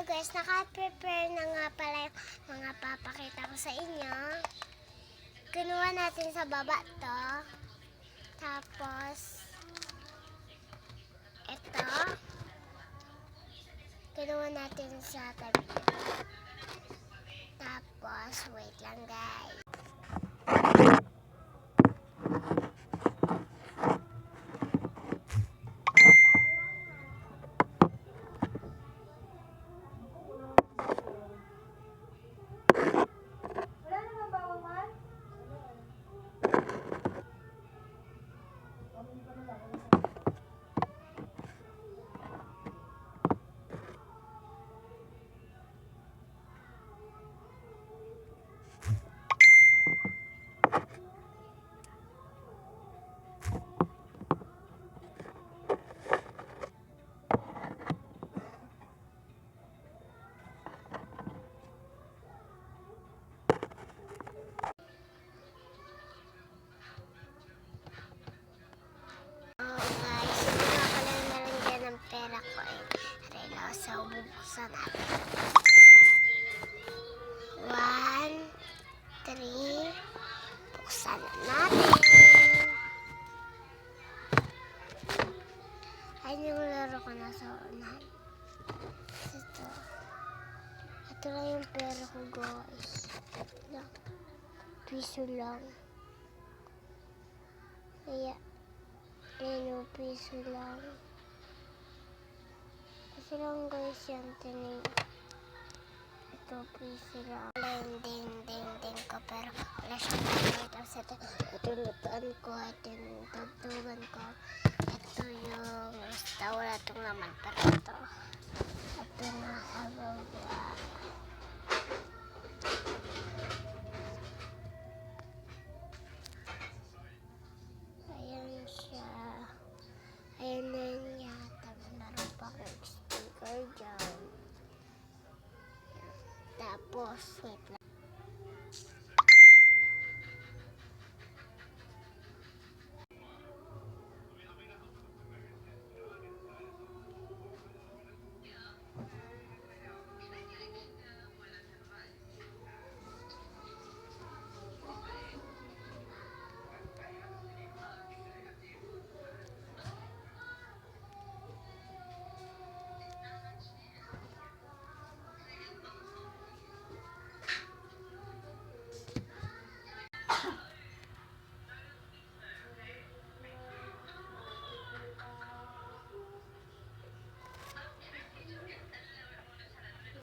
guys, naka-prepare na nga pala yung mga papakita ko sa inyo. Kinuha natin sa baba to. Tapos, ito. Kinuha natin sa tabi. Tapos, wait lang guys. Pera ko eh. Relo, so bubuksan natin. 1, 3. Buksan natin. Ayun yung laro ko na sa unahan. Ito lang yung pera ko guys. Piso lang. Kaya, ayun yung piso lang. Piso lang guys yan, tinig. Ito, piso lang. Ding ko, pero wala siyang pagkakit. Tapos ito lutuan ko, ito yung tugtugan ko. Ito yung basta wala itong laman, pero ito na sa baba. Ayan siya. Ayan na yata. Meron pa akong sticker dyan. Tapos, wait lang.